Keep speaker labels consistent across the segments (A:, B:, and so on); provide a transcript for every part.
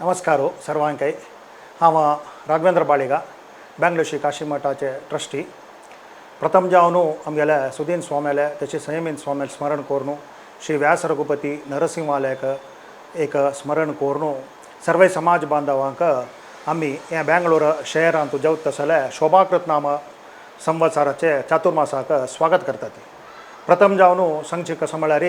A: नमस्कार सर्वांकೈ हांव राघवेंद्र बाळिगा बेंगलोर श्री काशी मठाचे ट्रस्टी प्रथम जावन आमगेले सुदीन स्वामेले तशें संयमीन स्वामेल स्मरण करून श्री व्यास रघुपति नरसिंहालयक एक स्मरण करून सर्व समाज बांधवांक आमी हे बेंगलोर शहरांत जेवता तसले शोभाकृत नाम संवत्सराचे चातुर्मासाक स्वागत करतात। प्रथम जावन सांगचे कशें म्हळ्यार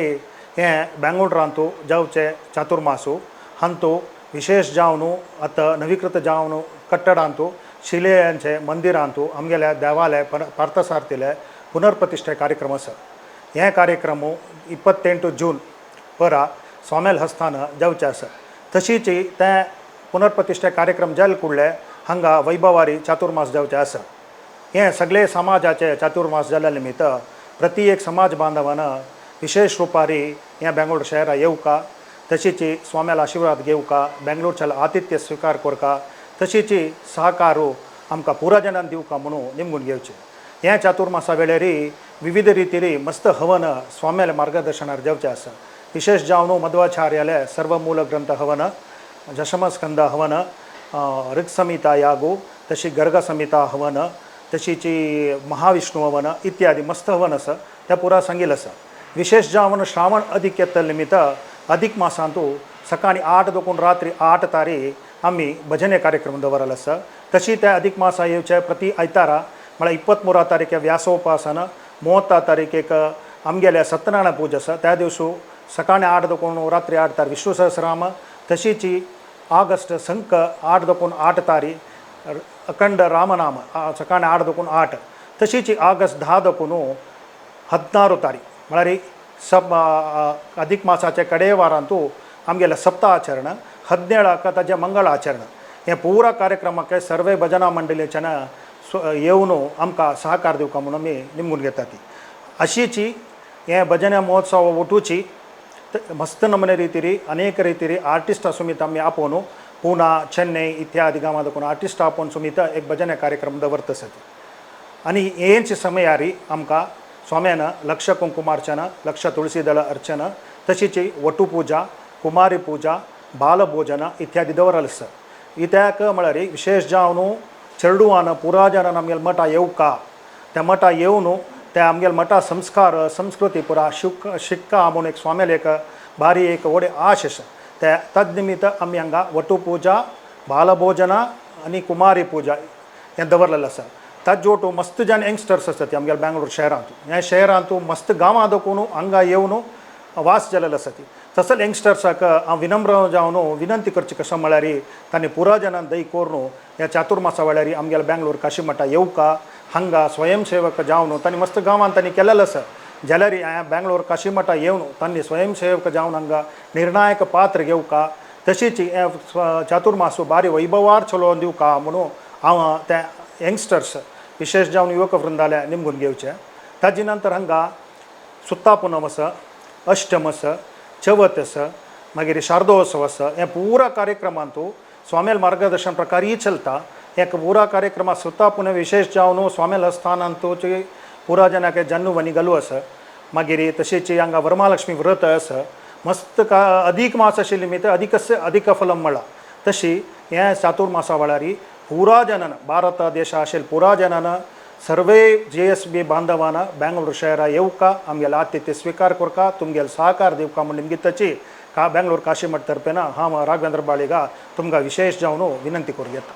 A: हे बेंगलोरांत जेवचे चातुर्मासू हंतू विशेष जावन आतां नवीकृत जावन कट्टडांतू शिलेयांचे मंदिरांतू आमगेल्या देवालय पार्थसारथिले पुनर्प्रतिष्ठे कार्यक्रम आसा। हे कार्यक्रम 28 जून परा स्वामेल हस्तान जावचे आसा। तशीच ते पुनर्प्रतिष्ठे कार्यक्रम जाले कुडले हांगा वैभवारी चातुर्मास जावचे आसा। हे सगळे समाजाचे चातुर्मास जाल्या निमित्त प्रति एक समाज बांधवान विशेष रुपारी हे बेंगलोर शहरा येवका, तशीच स्वाम्याल आशीर्वाद घेवका, बेंगलोरच्या आतिथ्य स्वीकार करका, तशीच सहकारू आमकां पुरा जनान दिवका म्हणून निमगून घेवचे। हे चातुर्मासा वेळार विविध रितीरी मस्त हवन स्वाम्याल मार्गदर्शनार जावचे आसा। विशेष जावन मध्वाचार्यालय सर्व मूल ग्रंथ हवन, दशमस्कंद हवन, ऋक्संहिता यागू, तशी गर्ग संहिता हवन, तशीच महाविष्णु हवन इत्यादी मस्त हवन आसा त्या पुरा सांगिल्लें आसा। विशेष जावन श्रावण अधिक येतले निमित्त अधिक मासांतू सकाळी 8 दोन रात्री 8 तारीख आमी भजने कार्यक्रम दवरलेलो आसा। तशी त्या अधिक मासा येवचे प्रति आयतारा म्हळ्यार 23 तारीख व्यासोपासन, 30 तारीख आमगेल्या सत्यनारायण पूजा आसा त्या दिवसू सकाळी 8 दोन रात्री 8 तारीख विष्णु सहस्रनाम, तशीच ऑगस्ट संक 8 दोन 8 तारीख अखंड रामनाम सकाळी 8 दोन 8, तशीच ऑगस्ट 10 दोन 16 तारीख म्हळ्यार सब अधिक मासाचे कडे वारांतू आमगेल्या सप्ताहाचरण 17 ताजे मंगळ आचरण हे पुरा कार्यक्रमाक सर्व भजना मंडळीच्यान येवन आमकां सहकार दिवका म्हणून आमी निमगून घेतात। अशीच हे भजन महोत्सव वटूची मस्त नमने रितीरी अनेक रितीरी आर्टिस्ट सुमित आमी आपोवन पुना चेन्नई इत्यादी गांवां देखून आर्टिस्ट आपोवन सुमित एक भजन कार्यक्रम दवरता आसत। आनी हेंच समयारी आमकां स्वाम्यान लक्ष कुंकुमार्चन, लक्ष तुळशीदळ अर्चन, तशीच वटुपूजा, कुमारी पूजा, बालभोजन इत्यादी दवरलें आसा। इत्याक म्हळ्यार विशेष जावन चेडूवान पुरा जनान आमगेल्या मठा येवका, त्या मठा येवन त्या आमगेल्या मठा संस्कार संस्कृती पुरा शिक्का म्हणून एक स्वाम्याल एक भारी एक व्हडली आश आसा। त्या तद निमित्त आमी हांगा वटुपूजा, बालभोजन आनी कुमारी पूजा हें दवरलेलें आसा। ताजे जोटू मस्त जन यंगस्टर्स आसतात आमगेल्या बेंगलोर शहरांत। हे शहरांत मस्त गांवां देखून हांगा येवन वास जालेलो आसा। तसले यंगस्टर्साक हांव विनम्र जावन विनंती करची कशें म्हळ्यार तांणी पुरा जनान दय करून ह्या चातुर्मासा वेळार आमगेल्या बेंगलोर काशी मठा येवका, हांगा स्वयंसेवक जावन तांणी मस्त गांवांत तांणी केलेलें आसा। जाल्यार हांवें बेंगलोर काशी मठा येवन तांणी स्वयंसेवक जावन हांगा निर्णायक पात्र घेवका, तशीच हे चातुर्मासू बारी वैभवार चलोवन दिवका म्हणून हांव त्या यंगस्टर्स विशेष जावन युवक वृंदालय निमगून घेवचे। ताजे नंतर हांगा सुत्ता पुनम आसा, अष्टम आसा, चवथ आसा, मागीर शारदोत्सव आसा। हे पुरा कार्यक्रमांत स्वामेल मार्गदर्शन प्रकार ही चलता। एक पुरा कार्यक्रम सुत्ता पुनम विशेष जावन स्वामेल स्थानांतूची पुरा जनाक जन्म वनिगलू आसा। मागीर तशीच हांगा वरमालक्ष्मी व्रत आसा। मस्त अधिक मास आशिल्ले निमित्त अधिकस्य अधिक फलम म्हणला तशी हे चातुर्मासा वेळार पुरा जनान भारत देश आशिल्ले पुरा जनान सर्व JSB बांधवान बेंगलोर शहरा येवका, आमगेले आतिथ्य स्वीकार करका, तुमगेले सहकार दिवका म्हणून निमताची बेंगलोर काशी मठ तर्फेन हांव राघवेंद्र बाळिगा तुमकां विशेष जावन विनंती करूं येता।